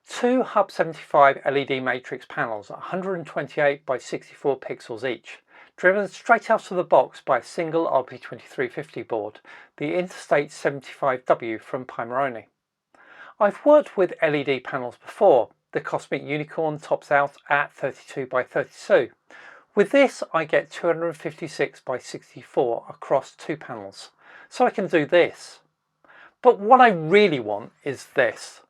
Two Hub75 LED Matrix panels, 128 by 64 pixels each, driven straight out of the box by a single RP2350 board, the Interstate 75W from Pimoroni. I've worked with LED panels before. The Cosmic Unicorn tops out at 32 by 32. With this I get 256 by 64 across two panels, so I can do this. But what I really want is this.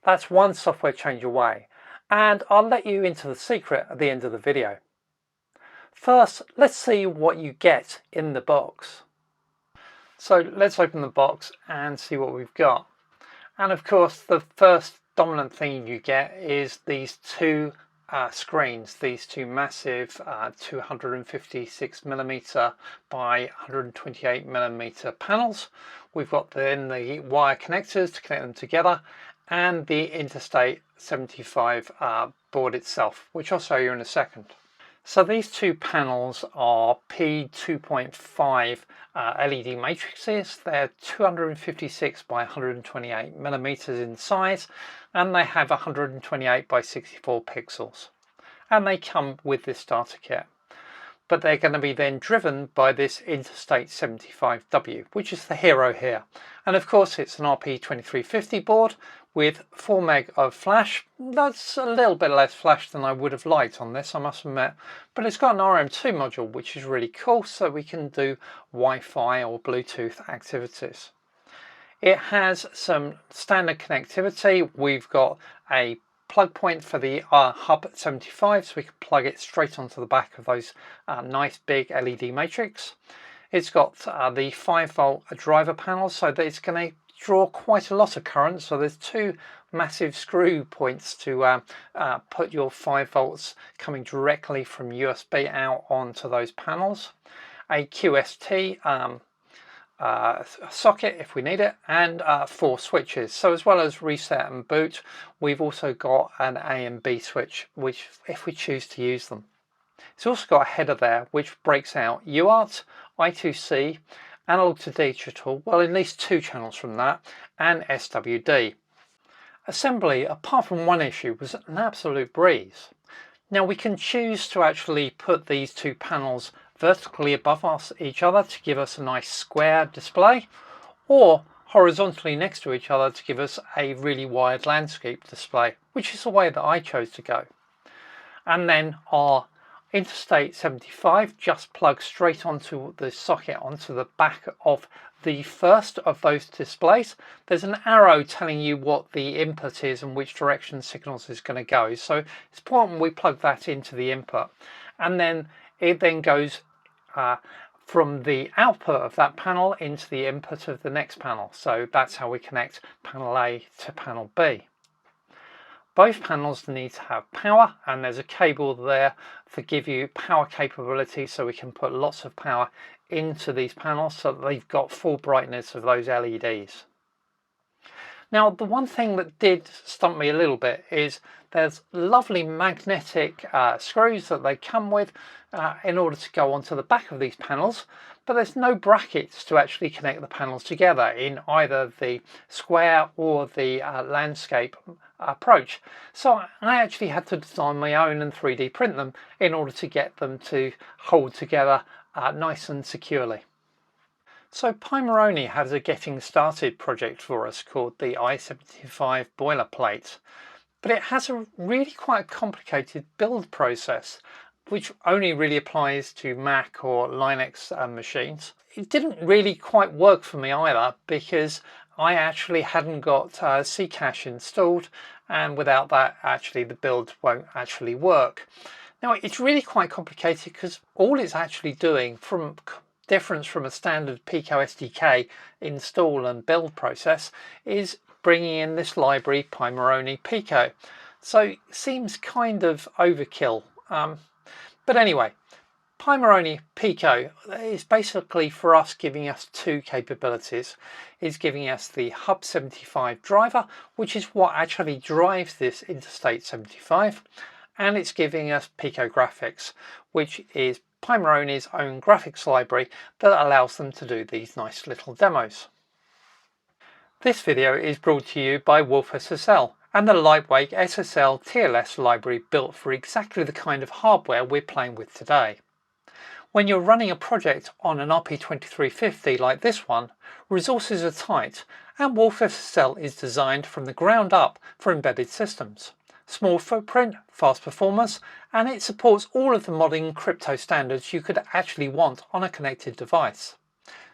That's one software change away, and I'll let you into the secret at the end of the video. First, let's see what you get in the box. So let's open the box and see what we've got. And of course, the first dominant thing you get is these two screens, these two massive 256mm by 128mm panels. We've got then the wire connectors to connect them together, and the Interstate 75 board itself, which I'll show you in a second. So these two panels are P2.5 LED matrices. They're 256 by 128mm in size, and they have 128 by 64 pixels. And they come with this starter kit. But they're going to be then driven by this Interstate 75W, which is the hero here. And of course it's an RP2350 board with 4 meg of flash. That's a little bit less flash than I would have liked on this, I must admit. But it's got an RM2 module, which is really cool, so we can do Wi-Fi or Bluetooth activities. It has some standard connectivity. We've got a plug point for the Hub75, so we can plug it straight onto the back of those nice big LED matrix. It's got the 5-volt driver panel, so that it's going to draw quite a lot of current. So there's two massive screw points to put your 5 volts coming directly from USB out onto those panels. A QST socket if we need it, and 4 switches. So as well as reset and boot, we've also got an A and B switch, which if we choose to use them. It's also got a header there which breaks out UART, I2C, analog to digital, well, at least 2 channels from that, and SWD. Assembly, apart from one issue, was an absolute breeze. Now we can choose to actually put these two panels vertically above each other to give us a nice square display, or horizontally next to each other to give us a really wide landscape display, which is the way that I chose to go. And then our Interstate 75 just plugs straight onto the socket onto the back of the first of those displays. There's an arrow telling you what the input is and which direction signals is going to go, so it's important we plug that into the input, and then it then goes from the output of that panel into the input of the next panel. So that's how we connect panel A to panel B. Both panels need to have power, and there's a cable there to give you power capability, so we can put lots of power into these panels so that they've got full brightness of those LEDs. Now, the one thing that did stump me a little bit is there's lovely magnetic screws that they come with in order to go onto the back of these panels, but there's no brackets to actually connect the panels together in either the square or the landscape approach. So I actually had to design my own and 3D print them in order to get them to hold together nice and securely. So Pimoroni has a getting started project for us called the I-75 boilerplate, but it has a really quite complicated build process which only really applies to Mac or Linux machines. It didn't really quite work for me either, because I actually hadn't got Ccache installed, and without that actually the build won't actually work. Now it's really quite complicated because all it's actually doing, from difference from a standard Pico SDK install and build process, is bringing in this library pimoroni-pico. So it seems kind of overkill. But anyway, Pimoroni-pico is basically for us giving us two capabilities. It's giving us the Hub75 driver, which is what actually drives this Interstate 75, and it's giving us Pico Graphics, which is Pimoroni's own graphics library that allows them to do these nice little demos. This video is brought to you by WolfSSL and the lightweight SSL TLS library built for exactly the kind of hardware we're playing with today. When you're running a project on an RP2350 like this one, resources are tight, and WolfSSL is designed from the ground up for embedded systems. Small footprint, fast performance, and it supports all of the modern crypto standards you could actually want on a connected device.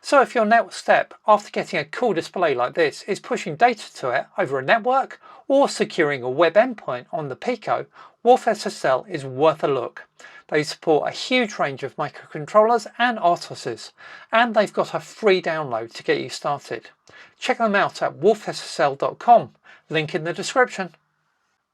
So if your next step after getting a cool display like this is pushing data to it over a network or securing a web endpoint on the Pico, WolfSSL is worth a look. They support a huge range of microcontrollers and RTOSes, and they've got a free download to get you started. Check them out at wolfssl.com, link in the description.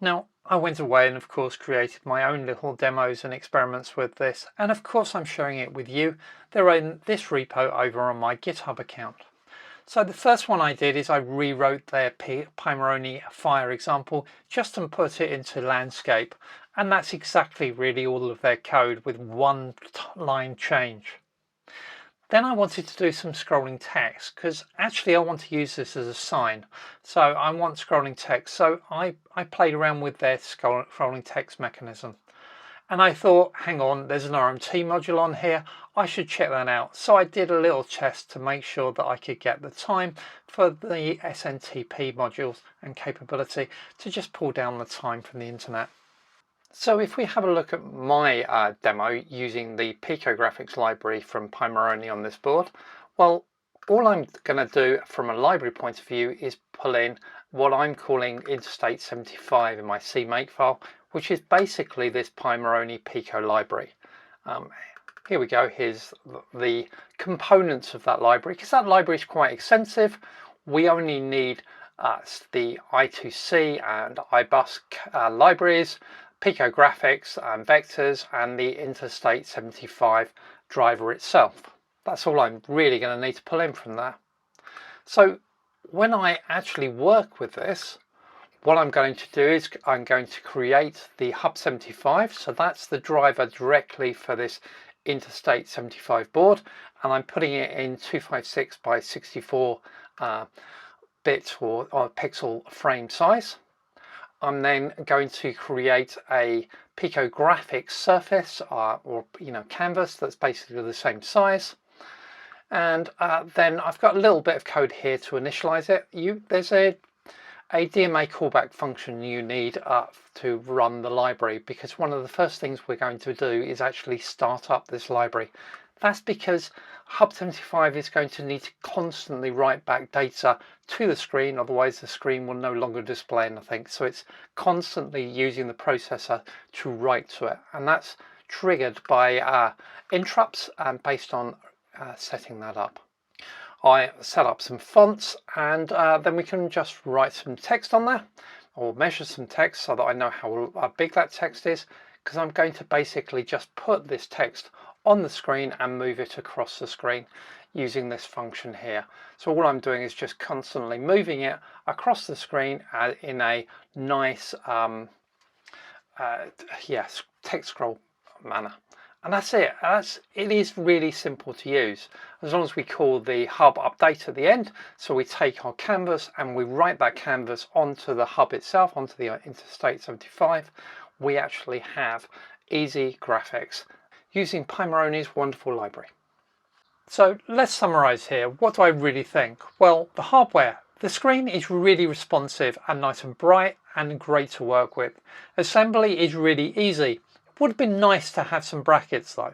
Now, I went away and of course created my own little demos and experiments with this, and of course I'm sharing it with you. They're in this repo over on my GitHub account. So the first one I did is I rewrote their Pimoroni fire example just to put it into landscape, and that's exactly really all of their code with one line change. Then I wanted to do some scrolling text because actually I want to use this as a sign. So I want scrolling text. So I played around with their scrolling text mechanism. And I thought, hang on, there's an RMT module on here. I should check that out. So I did a little test to make sure that I could get the time for the SNTP modules and capability to just pull down the time from the internet. So if we have a look at my demo using the Pico Graphics library from Pimoroni on this board, well, all I'm going to do from a library point of view is pull in what I'm calling Interstate 75 in my CMake file, which is basically this Pimoroni Pico library. Here we go, here's the components of that library, because that library is quite extensive. We only need the I2C and iBus libraries, Pico Graphics and vectors, and the Interstate 75 driver itself. That's all I'm really going to need to pull in from there. So when I actually work with this, what I'm going to do is I'm going to create the Hub75. So that's the driver directly for this Interstate 75 board, and I'm putting it in 256 by 64 bit or pixel frame size. I'm then going to create a Pico Graphics surface or canvas that's basically the same size, and then I've got a little bit of code here to initialize it. There's a DMA callback function you need to run the library, because one of the first things we're going to do is actually start up this library. That's because Hub75 is going to need to constantly write back data to the screen, otherwise the screen will no longer display anything. So it's constantly using the processor to write to it, and that's triggered by interrupts based on setting that up. I set up some fonts, and then we can just write some text on there or measure some text so that I know how big that text is, because I'm going to basically just put this text on the screen and move it across the screen using this function here. So all I'm doing is just constantly moving it across the screen in a nice text scroll manner. And that's it. It is really simple to use, as long as we call the hub update at the end. So we take our canvas and we write that canvas onto the hub itself, onto the Interstate 75. We actually have easy graphics using Pimoroni's wonderful library. So let's summarize here. What do I really think? Well, the hardware. The screen is really responsive and nice and bright and great to work with. Assembly is really easy. Would have been nice to have some brackets though.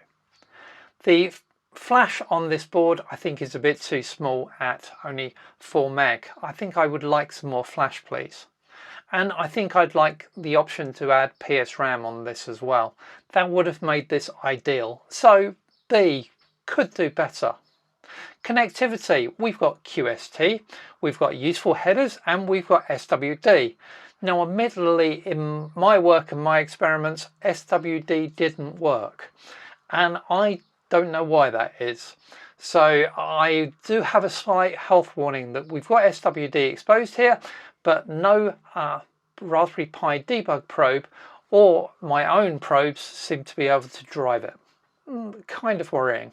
The flash on this board I think is a bit too small at only 4 meg. I think I would like some more flash, please. And I think I'd like the option to add PSRAM on this as well. That would have made this ideal. So B, could do better. Connectivity, we've got QST, we've got useful headers, and we've got SWD. Now admittedly, in my work and my experiments, SWD didn't work, and I don't know why that is. So I do have a slight health warning that we've got SWD exposed here, but no Raspberry Pi debug probe or my own probes seem to be able to drive it. Kind of worrying.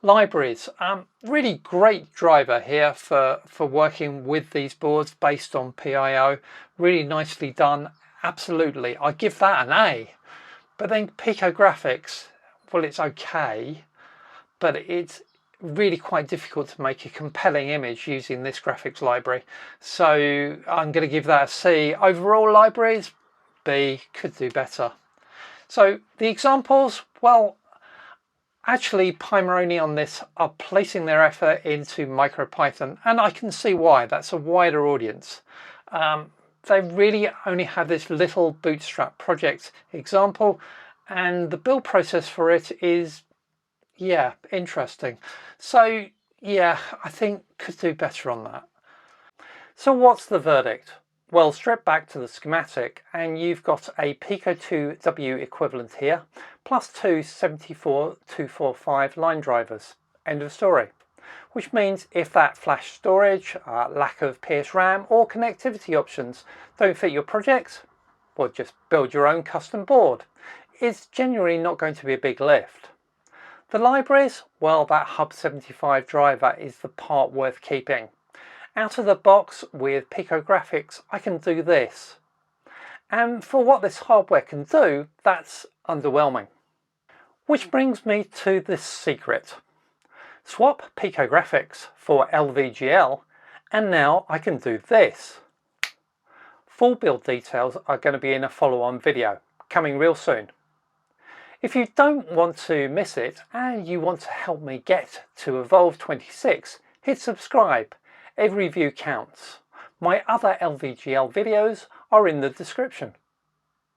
Libraries, really great driver here for working with these boards based on PIO. Really nicely done, absolutely. I give that an A. But then Pico Graphics, well, it's okay, but it's really quite difficult to make a compelling image using this graphics library. So I'm going to give that a C. Overall libraries, B, could do better. So the examples, well, actually Pimoroni on this are placing their effort into MicroPython, and I can see why. That's a wider audience. They really only have this little bootstrap project example, and the build process for it is, yeah, interesting. So yeah, I think could do better on that. So what's the verdict? Well, strip back to the schematic and you've got a Pico W equivalent here, plus two 74245 line drivers. End of story. Which means if that flash storage, lack of PS RAM or connectivity options don't fit your project, well, just build your own custom board. It's genuinely not going to be a big lift. The libraries, well, that Hub75 driver is the part worth keeping. Out of the box with Pico Graphics, I can do this. And for what this hardware can do, that's underwhelming. Which brings me to this secret. Swap Pico Graphics for LVGL, and now I can do this. Full build details are going to be in a follow-on video, coming real soon. If you don't want to miss it, and you want to help me get to Evolve 26, hit subscribe. Every view counts. My other LVGL videos are in the description.